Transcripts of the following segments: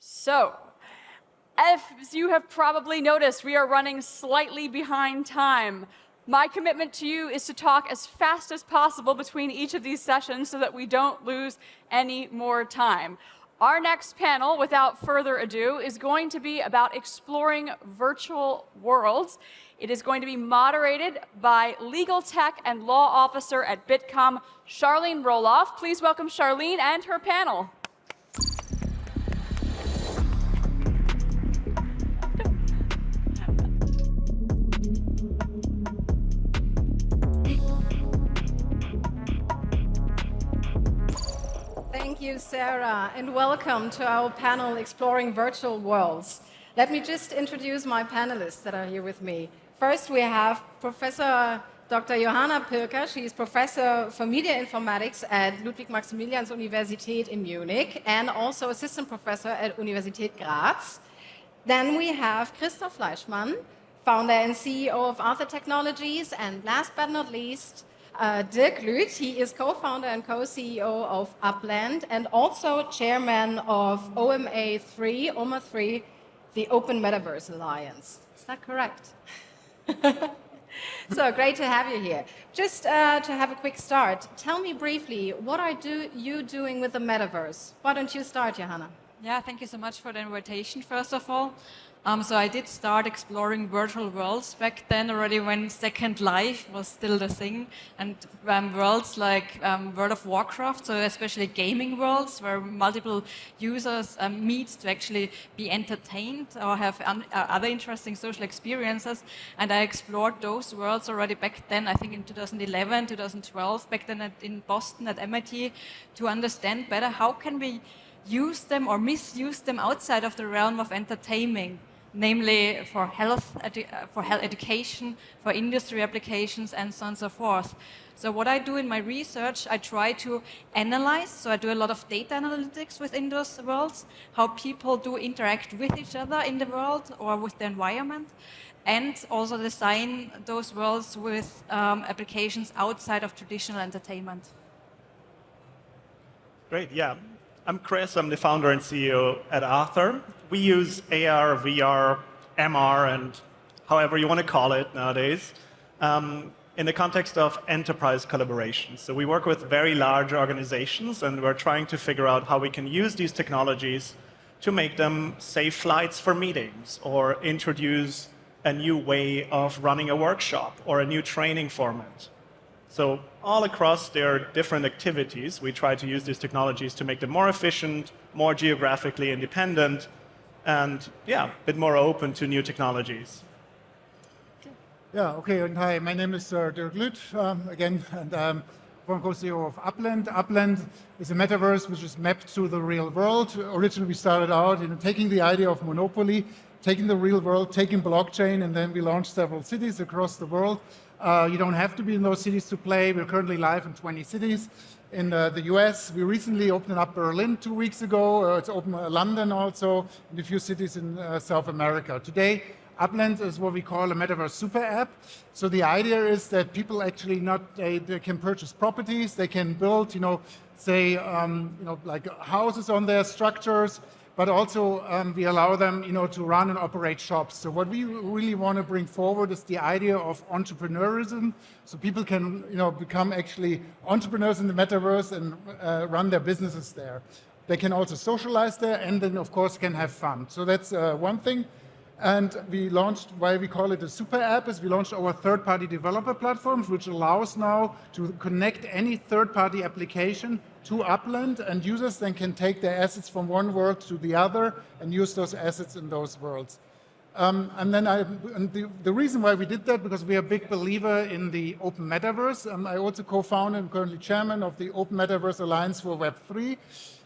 So, as you have probably noticed, we are running slightly behind time. My commitment to you is to talk as fast as possible between each of these sessions so that we don't lose any more time. Our next panel, without further ado, is going to be about exploring virtual worlds. It is going to be moderated by legal tech and law officer at Bitkom, Charlene Roloff. Please welcome Charlene and her panel. Thank you, Sarah, and welcome to our panel, Exploring Virtual Worlds. Let me just introduce my panelists that are here with me. First, we have Professor Dr. Johanna Pirker. She is Professor for Media Informatics at Ludwig-Maximilians-Universität in Munich and also Assistant Professor at Universität Graz. Then we have Christoph Fleischmann, Founder and CEO of Arthur Technologies, and last but not least, Dirk Lüth. He is co-founder and co-CEO of Uplandme and also chairman of OMA3, the Open Metaverse Alliance. Is that correct? So great to have you here. Just to have a quick start, tell me briefly, what are you doing with the metaverse? Why don't you start, Johanna? Yeah, thank you so much for the invitation, first of all. So I did start exploring virtual worlds back then already when Second Life was still the thing, and worlds like World of Warcraft, so especially gaming worlds where multiple users meet to actually be entertained or have other interesting social experiences. And I explored those worlds already back then, I think in 2011, 2012, back then in Boston at MIT, to understand better how can we use them or misuse them outside of the realm of entertaining, namely for health education, for industry applications, and so on and so forth. So what I do in my research, I try to analyze, so I do a lot of data analytics within those worlds, how people do interact with each other in the world or with the environment, and also design those worlds with applications outside of traditional entertainment. Great, yeah. I'm Chris, I'm the founder and CEO at Arthur. We use AR, VR, MR, and however you want to call it nowadays, in the context of enterprise collaboration. So we work with very large organizations, and we're trying to figure out how we can use these technologies to make them safe flights for meetings, or introduce a new way of running a workshop, or a new training format. So all across their different activities, we try to use these technologies to make them more efficient, more geographically independent, and yeah, a bit more open to new technologies. Yeah, okay, and hi, my name is Dirk Lüth, again, and I'm co-CEO of Uplandme. Uplandme is a metaverse which is mapped to the real world. Originally, we started out taking the idea of monopoly, taking the real world, taking blockchain, and then we launched several cities across the world. You don't have to be in those cities to play. We're currently live in 20 cities. In the US, we recently opened up Berlin 2 weeks ago. It's open London also, and a few cities in South America. Today, Uplandme is what we call a metaverse super app. So the idea is that people actually they can purchase properties, they can build, say, like houses on their structures, but also we allow them, to run and operate shops. So what we really want to bring forward is the idea of entrepreneurism, so people can, become actually entrepreneurs in the metaverse and run their businesses there. They can also socialize there, and then of course can have fun. So that's one thing. And we launched, why we call it a super app, is we launched our third-party developer platforms, which allows now to connect any third-party application to Uplandme, and users then can take their assets from one world to the other and use those assets in those worlds. And the reason why we did that, because we are a big believer in the open metaverse. I also co-founder and currently chairman of the Open Metaverse Alliance for Web3.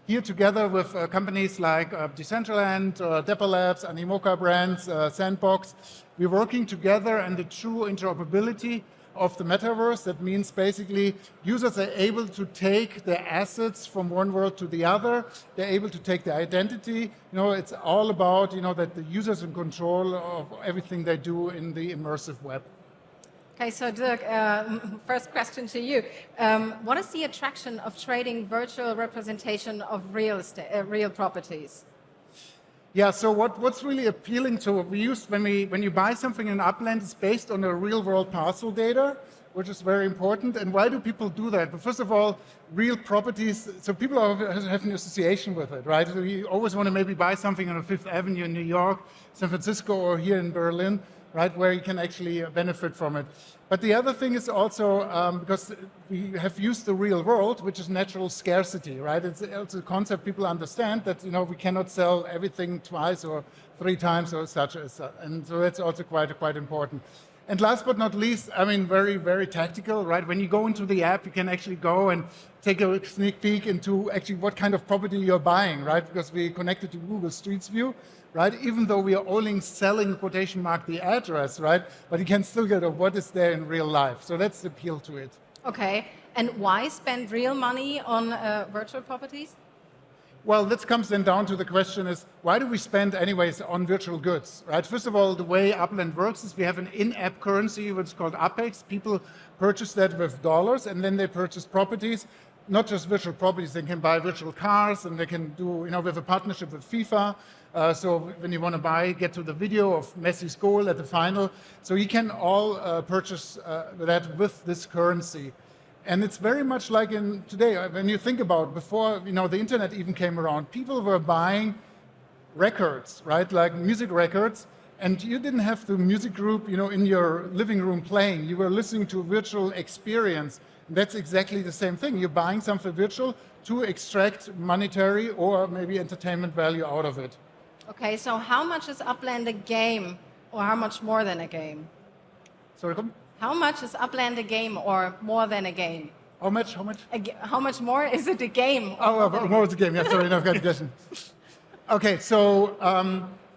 Here together with companies like Decentraland, Dapper Labs, Animoca Brands, Sandbox, we're working together on the true interoperability of the metaverse. That means basically users are able to take their assets from one world to the other. They're able to take their identity. It's all about, that the user's in control of everything they do in the immersive web. Okay, so Dirk, first question to you. What is the attraction of trading virtual representation of real properties? Yeah, so what's really appealing to when you buy something in Upland, it's based on a real world parcel data, which is very important. And why do people do that? But first of all, real properties, so people have an association with it, right? So you always want to maybe buy something on Fifth Avenue in New York, San Francisco, or here in Berlin, right, where you can actually benefit from it. But the other thing is also because we have used the real world, which is natural scarcity, right? It's also a concept people understand that we cannot sell everything twice or 3 times or such, and so that's also quite important. And last but not least, I mean, very, very tactical, right? When you go into the app, you can actually go and take a sneak peek into actually what kind of property you're buying, right? Because we connected to Google Street View, right? Even though we are only selling, quotation mark, the address, right? But you can still get what is there in real life. So that's the appeal to it. Okay, and why spend real money on virtual properties? Well, this comes then down to the question is, why do we spend anyways on virtual goods, right? First of all, the way Upland works is we have an in-app currency, which is called Apex. People purchase that with dollars, and then they purchase properties, not just virtual properties. They can buy virtual cars, and they can do, we have a partnership with FIFA. So when you want to get to the video of Messi's goal at the final. So you can all purchase that with this currency. And it's very much like in today, when you think about before, the internet even came around, people were buying records, right? Like music records. And you didn't have the music group, in your living room playing. You were listening to a virtual experience. And that's exactly the same thing. You're buying something virtual to extract monetary or maybe entertainment value out of it. Okay, so how much is Upland a game, or how much more than a game? Sorry, come? How much is Upland a game, or more than a game? How much? How much more is it a game? More is a game. Yeah, sorry, I've got a question. Okay, so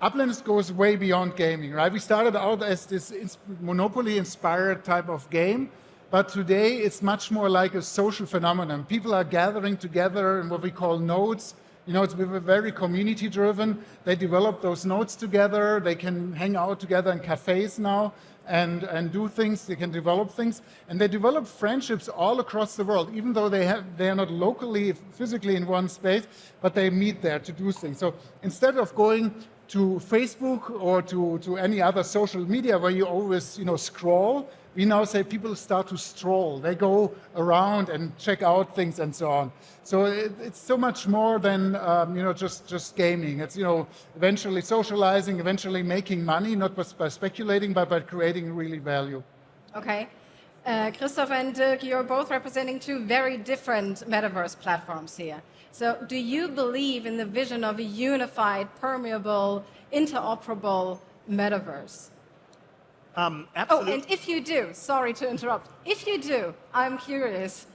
Upland goes way beyond gaming, right? We started out as this Monopoly-inspired type of game, but today it's much more like a social phenomenon. People are gathering together in what we call nodes. It's very community-driven. They develop those nodes together. They can hang out together in cafes now and do things. They can develop things. And they develop friendships all across the world, even though they are not locally, physically in one space, but they meet there to do things. So instead of going to Facebook or to any other social media where you always, scroll, we now say people start to stroll. They go around and check out things and so on. So it's so much more than just gaming. It's eventually socializing, eventually making money, not by speculating, but by creating really value. Okay, Christoph and Dirk, you're both representing 2 very different metaverse platforms here. So do you believe in the vision of a unified, permeable, interoperable metaverse? Absolutely. Oh, and if you do, sorry to interrupt, if you do, I'm curious,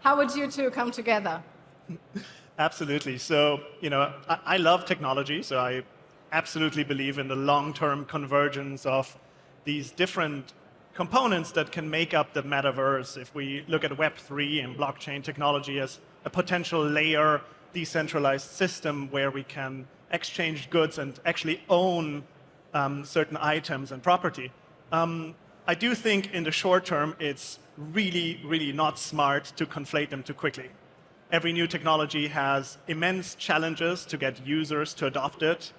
how would you 2 come together? Absolutely. So, I love technology, so I absolutely believe in the long-term convergence of these different components that can make up the metaverse. If we look at Web3 and blockchain technology as a potential layer, decentralized system where we can exchange goods and actually own certain items and property. I do think in the short term, it's really, really not smart to conflate them too quickly. Every new technology has immense challenges to get users to adopt it,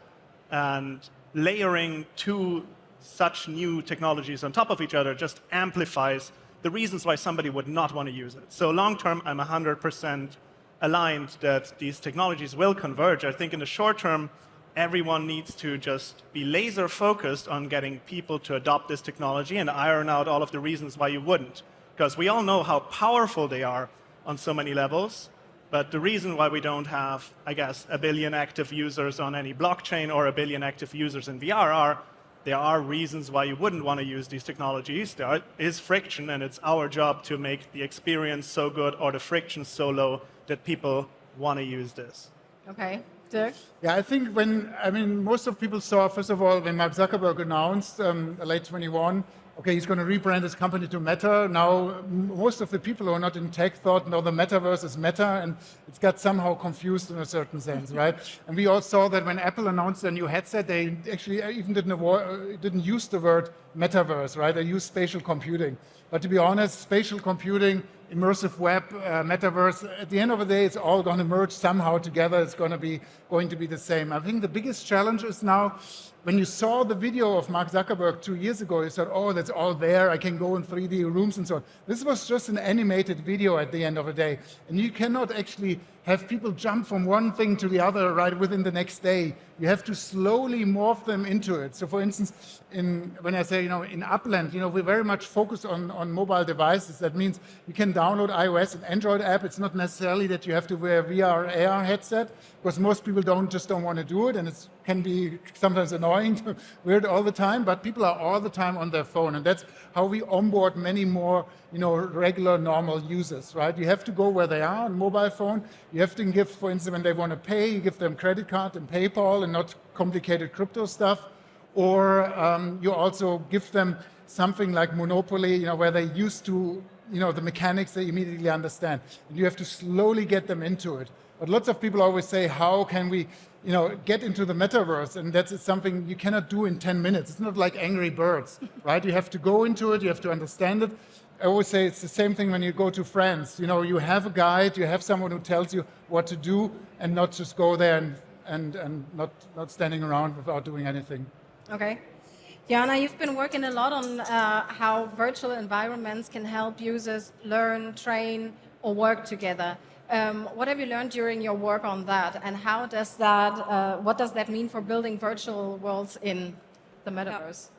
and layering 2 such new technologies on top of each other just amplifies the reasons why somebody would not want to use it. So long term, I'm 100% aligned that these technologies will converge. I think in the short term, everyone needs to just be laser focused on getting people to adopt this technology and iron out all of the reasons why you wouldn't. Because we all know how powerful they are on so many levels. But the reason why we don't have, I guess, 1 billion active users on any blockchain or 1 billion active users in VR there are reasons why you wouldn't want to use these technologies. There is friction, and it's our job to make the experience so good or the friction so low that people want to use this. Okay, Dirk? Yeah, I think most of people saw, first of all, when Mark Zuckerberg announced late 21, okay, he's going to rebrand his company to Meta. Now, most of the people who are not in tech thought, no, the metaverse is Meta, and it's got somehow confused in a certain sense, right? And we all saw that when Apple announced their new headset, they actually even didn't use the word metaverse, right? They used spatial computing. But to be honest, spatial computing immersive web, metaverse. At the end of the day, it's all going to merge somehow together. It's going to be the same. I think the biggest challenge is now, when you saw the video of Mark Zuckerberg 2 years ago, you said, oh, that's all there. I can go in 3D rooms and so on. This was just an animated video at the end of the day. And you cannot actually have people jump from one thing to the other right within the next day. You have to slowly morph them into it. So for instance, when I say, in Upland, we very much focus on mobile devices. That means you can download iOS and Android app. It's not necessarily that you have to wear a VR, AR headset, because most people don't want to do it, and it can be sometimes annoying, weird all the time, but people are all the time on their phone, and that's how we onboard many more, regular, normal users, right? You have to go where they are on mobile phone. You have to give, for instance, when they want to pay, you give them credit card and PayPal and not complicated crypto stuff, or you also give them something like Monopoly, where they used to, the mechanics they immediately understand. And you have to slowly get them into it. But lots of people always say, how can we, get into the metaverse? And that's something you cannot do in 10 minutes. It's not like Angry Birds, right? You have to go into it, you have to understand it. I always say it's the same thing when you go to France. You have a guide, you have someone who tells you what to do, and not just go there and not standing around without doing anything. Okay. Johanna, you've been working a lot on how virtual environments can help users learn, train, or work together. What have you learned during your work on that, and how does that, what does that mean for building virtual worlds in the metaverse?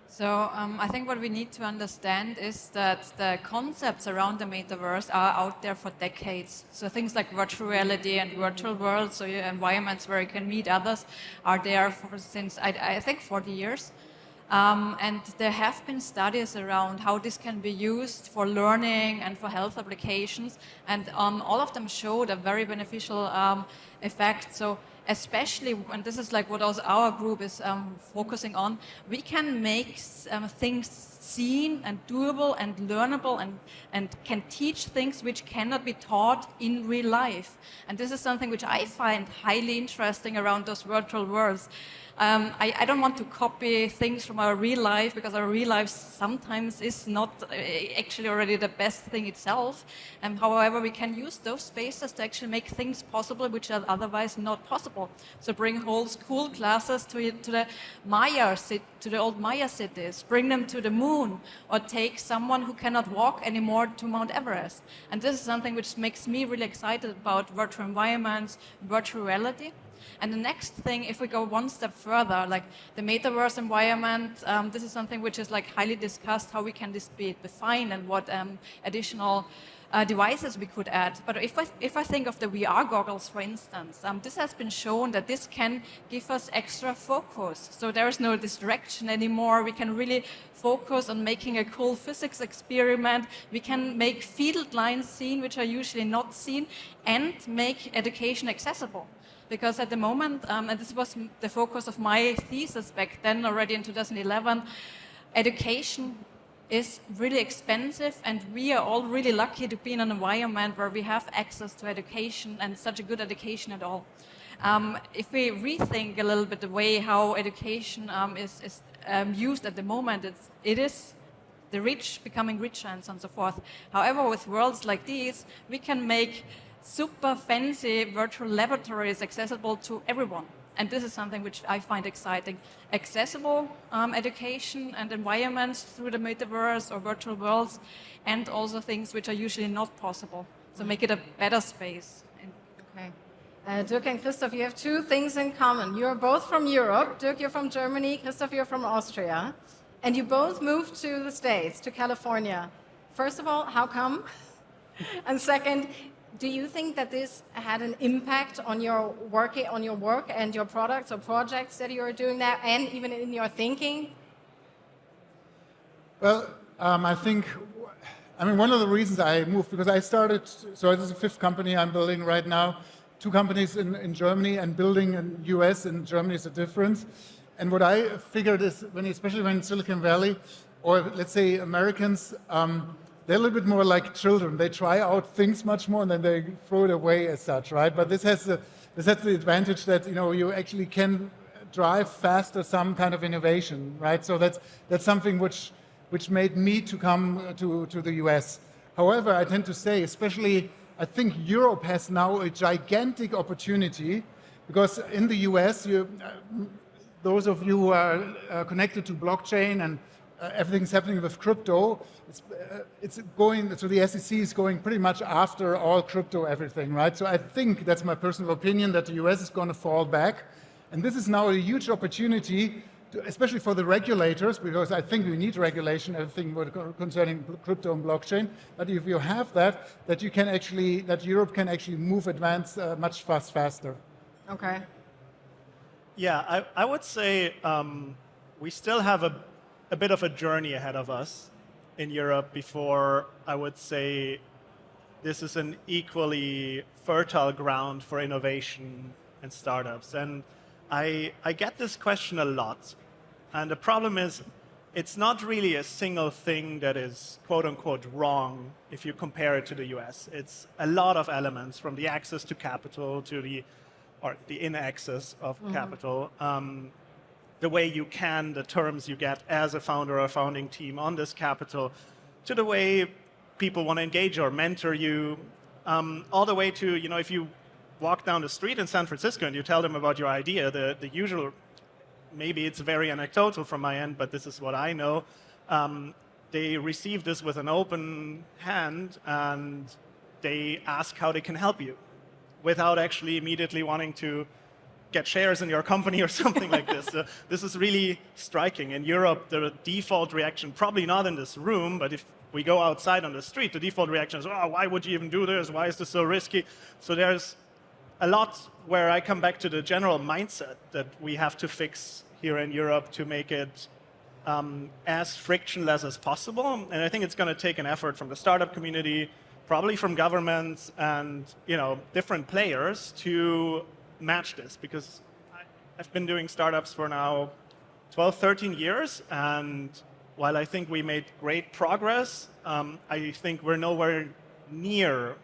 So I think what we need to understand is that the concepts around the metaverse are out there for decades. So things like virtual reality and virtual worlds, so your environments where you can meet others, are there since I think 40 years. And there have been studies around how this can be used for learning and for health applications, and all of them showed a very beneficial effect. So especially, and this is like what also our group is focusing on, we can make things seen and doable and learnable, and can teach things which cannot be taught in real life. And this is something which I find highly interesting around those virtual worlds. I don't want to copy things from our real life, because our real life sometimes is not actually already the best thing itself. However, we can use those spaces to actually make things possible which are otherwise not possible. So bring whole school classes to the Maya, to the old Maya cities, bring them to the moon, or take someone who cannot walk anymore to Mount Everest. And this is something which makes me really excited about virtual environments, virtual reality. And the next thing, if we go one step further, like the metaverse environment, this is something which is like highly discussed, how we can this be defined and what additional devices we could add. But if I think of the VR goggles, for instance, this has been shown that this can give us extra focus. So there is no distraction anymore. We can really focus on making a cool physics experiment. We can make field lines seen, which are usually not seen, and make education accessible. Because at the moment, and this was the focus of my thesis back then already in 2011, education is really expensive, and we are all really lucky to be in an environment where we have access to education, and such a good education at all. If we rethink a little bit the way how education is used at the moment, it is the rich becoming richer and so on and so forth. However, with worlds like these, we can make super fancy virtual laboratories accessible to everyone. And this is something which I find exciting. Accessible education and environments through the metaverse or virtual worlds, and also things which are usually not possible. So make it a better space. Okay. Dirk and Christoph, you have two things in common. You're both from Europe. Dirk, you're from Germany. Christoph, you're from Austria. And you both moved to the States, to California. First of all, how come? And second, do you think that this had an impact on your work and your products or projects that you are doing now, and even in your thinking? Well, I think, one of the reasons I moved, because I started, so this is the fifth company I'm building right now, 2 companies in Germany, and building in US and Germany is a difference. And what I figured is, especially when in Silicon Valley, or let's say Americans, they're a little bit more like children. They try out things much more and then they throw it away as such, right? But this has the advantage that you actually can drive faster some kind of innovation, right? So that's something which made me to come to the US. However, I tend to say, especially, I think Europe has now a gigantic opportunity because in the US, those of you who are connected to blockchain and everything's happening with crypto, it's going, so the SEC is going pretty much after all crypto everything, right? So I think, that's my personal opinion, that the US is going to fall back. And this is now a huge opportunity, especially for the regulators, because I think we need regulation, everything concerning crypto and blockchain. But if you have that, that Europe can actually advance much faster. Okay. Yeah, I would say we still have a bit of a journey ahead of us in Europe before I would say this is an equally fertile ground for innovation and startups. And I get this question a lot. And the problem is, it's not really a single thing that is quote unquote wrong if you compare it to the US. It's a lot of elements from the access to capital to the in-access of capital, the way you the terms you get as a founder or a founding team on this capital, to the way people want to engage or mentor you, all the way to, if you walk down the street in San Francisco and you tell them about your idea, the usual, maybe it's very anecdotal from my end, but this is what I know, they receive this with an open hand and they ask how they can help you without actually immediately wanting to get shares in your company or something like this. This is really striking. In Europe, the default reaction, probably not in this room, but if we go outside on the street, the default reaction is, oh, why would you even do this? Why is this so risky? So there's a lot where I come back to the general mindset that we have to fix here in Europe to make it as frictionless as possible. And I think it's going to take an effort from the startup community, probably from governments and different players to match this, because I've been doing startups for now 12, 13 years, and while I think we made great progress, I think we're nowhere near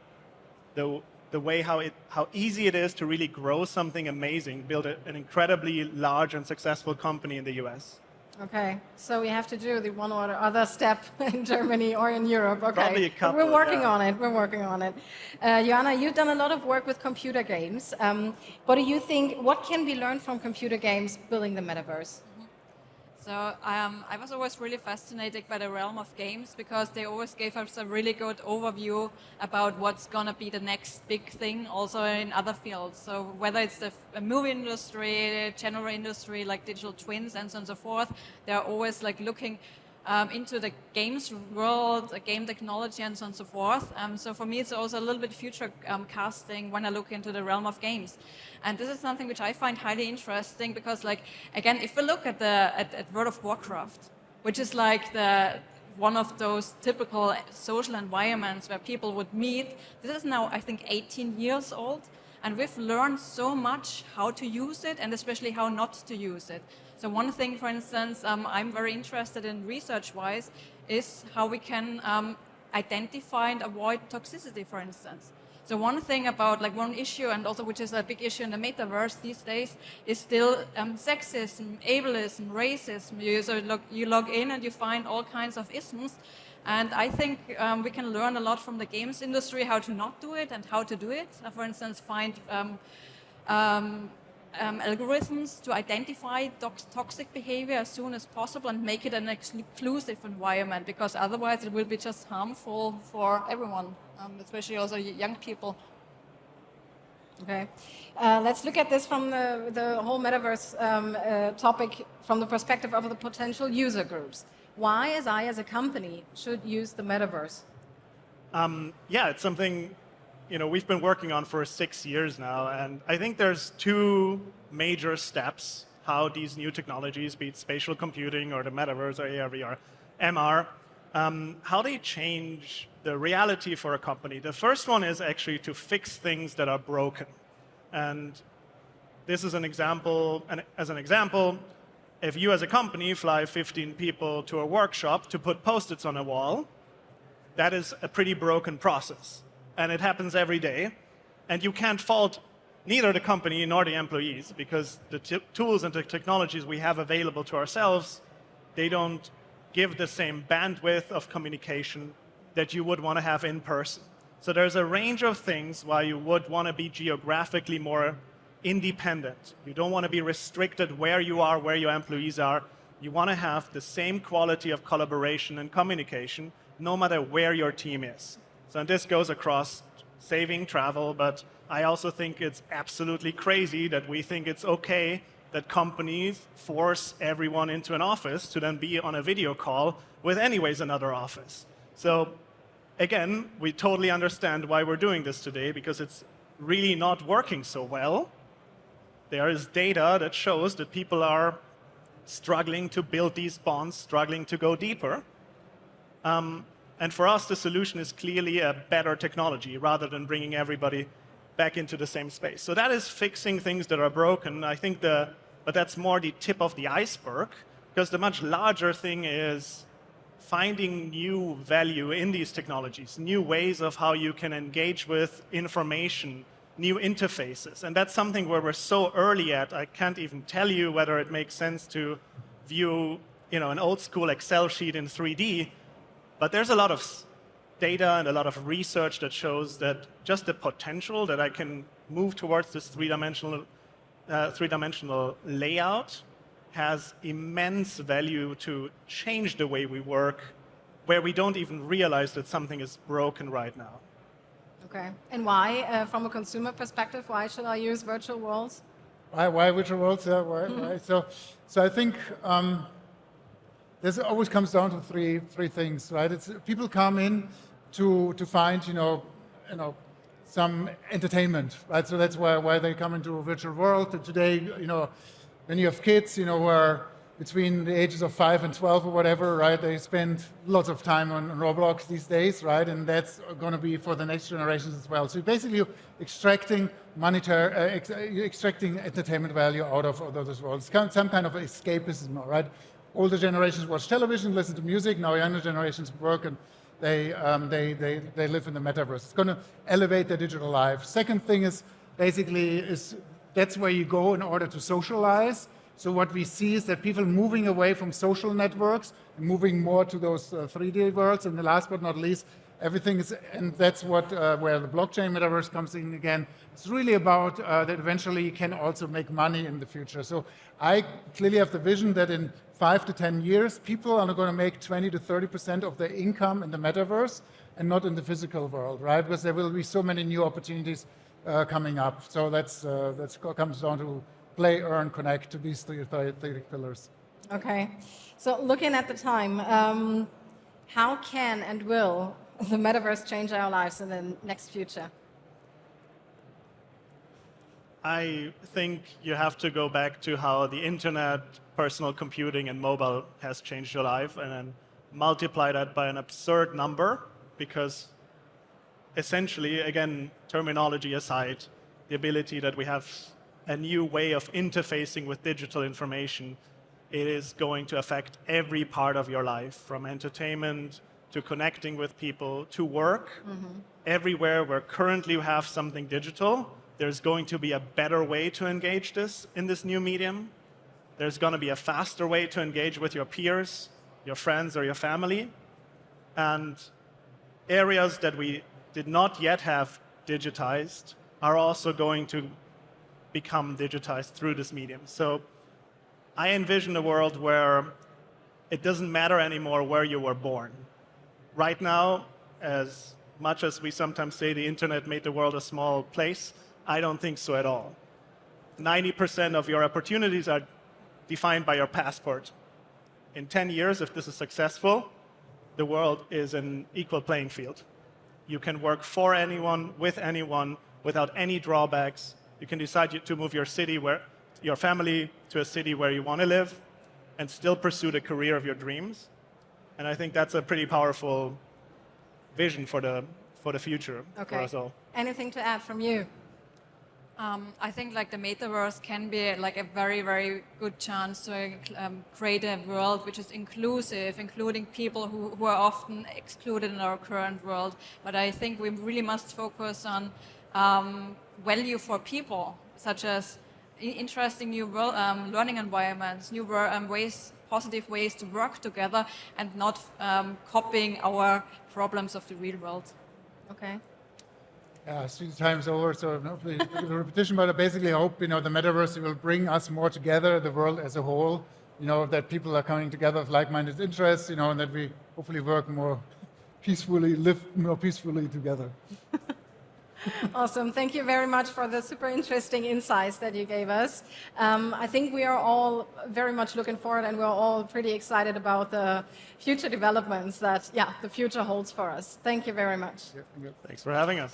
the way how easy it is to really grow something amazing, build an incredibly large and successful company in the US. Okay, so we have to do the one or other step in Germany or in Europe. Okay, probably a couple, we're working on it. We're working on it. Johanna, you've done a lot of work with computer games. What do you think? What can be learned from computer games building the metaverse? So I was always really fascinated by the realm of games because they always gave us a really good overview about what's going to be the next big thing also in other fields. So whether it's the movie industry, general industry like digital twins and so on and so forth, they're always like looking into the games world, game technology and so on and so forth. So for me, it's also a little bit future casting when I look into the realm of games. And this is something which I find highly interesting because, like, again, if we look at World of Warcraft, which is like one of those typical social environments where people would meet, this is now, I think, 18 years old. And we've learned so much how to use it and especially how not to use it. So one thing, for instance, I'm very interested in research-wise is how we can identify and avoid toxicity, for instance. So one thing about, like, one issue, and also which is a big issue in the metaverse these days, is still sexism, ableism, racism. You log in and you find all kinds of isms. And I think we can learn a lot from the games industry how to not do it and how to do it. For instance, find algorithms to identify toxic behavior as soon as possible and make it an exclusive environment, because otherwise it will be just harmful for everyone, especially also young people. Okay, let's look at this from the whole metaverse topic from the perspective of the potential user groups. Why, as a company, should use the metaverse? Yeah, it's something we've been working on for 6 years now, and I think there's two major steps how these new technologies, be it spatial computing or the metaverse or AR, VR, MR, how they change the reality for a company. The first one is actually to fix things that are broken. And this is an example, and as an example, if you as a company fly 15 people to a workshop to put Post-its on a wall, that is a pretty broken process. And it happens every day. And you can't fault neither the company nor the employees, because the tools and the technologies we have available to ourselves, they don't give the same bandwidth of communication that you would want to have in person. So there's a range of things why you would want to be geographically more independent. You don't want to be restricted where you are, where your employees are. You want to have the same quality of collaboration and communication no matter where your team is. So and this goes across saving travel, but I also think it's absolutely crazy that we think it's okay that companies force everyone into an office to then be on a video call with anyways another office. So again, we totally understand why we're doing this today, because it's really not working so well. There is data that shows that people are struggling to build these bonds, struggling to go deeper. And for us, the solution is clearly a better technology rather than bringing everybody back into the same space. So that is fixing things that are broken. I think but that's more the tip of the iceberg, because the much larger thing is finding new value in these technologies, new ways of how you can engage with information, new interfaces. And that's something where we're so early at, I can't even tell you whether it makes sense to view an old school Excel sheet in 3D, but there's a lot of data and a lot of research that shows that just the potential that I can move towards this three-dimensional layout has immense value to change the way we work, where we don't even realize that something is broken right now. Okay. And why, from a consumer perspective, why should I use virtual worlds? Why virtual worlds? Yeah, why? So I think this always comes down to three things, right? It's people come in to find some entertainment, right? So that's why they come into a virtual world. And today, when you have kids, who are between the ages of 5 and 12 or whatever, right? They spend lots of time on Roblox these days, right? And that's going to be for the next generations as well. So basically, you're extracting extracting entertainment value out of those worlds. Some kind of escapism, right? Older generations watch television, listen to music. Now younger generations work and they live in the metaverse. It's going to elevate their digital life. Second thing is that's where you go in order to socialize. So what we see is that people moving away from social networks and moving more to those 3D worlds. And the last but not least, everything is, and that's what where the blockchain metaverse comes in again. It's really about that eventually you can also make money in the future. So I clearly have the vision that in 5 to 10 years, people are going to make 20 to 30% of their income in the metaverse and not in the physical world, right? Because there will be so many new opportunities coming up. So that comes down to play, earn, connect, to these three pillars. Okay. So looking at the time, how can and will the metaverse change our lives in the next future? I think you have to go back to how the internet, personal computing, and mobile has changed your life, and then multiply that by an absurd number, because essentially, again, terminology aside, the ability that we have a new way of interfacing with digital information, it is going to affect every part of your life, from entertainment to connecting with people to work. Mm-hmm. Everywhere where currently you have something digital, there's going to be a better way to engage this in this new medium. There's going to be a faster way to engage with your peers, your friends, or your family. And areas that we did not yet have digitized are also going to become digitized through this medium. So I envision a world where it doesn't matter anymore where you were born. Right now, as much as we sometimes say the internet made the world a small place, I don't think so at all. 90% of your opportunities are defined by your passport. In 10 years, if this is successful, the world is an equal playing field. You can work for anyone, with anyone, without any drawbacks. You can decide to move your family to a city where you want to live and still pursue the career of your dreams. And I think that's a pretty powerful vision for the future for us all. Anything to add from you? I think the metaverse can be a very, very good chance to create a world which is inclusive, including people who are often excluded in our current world. But I think we really must focus on value for people, such as interesting new learning environments, new ways, positive ways to work together, and not copying our problems of the real world. Okay. Yeah, 3 times over, so no, the repetition, but basically I hope, the metaverse will bring us more together, the world as a whole, that people are coming together with like-minded interests, and that we hopefully work more peacefully, live more peacefully together. Awesome. Thank you very much for the super interesting insights that you gave us. I think we are all very much looking forward, and we're all pretty excited about the future developments that, the future holds for us. Thank you very much. Yeah, thank you. Thanks for having us.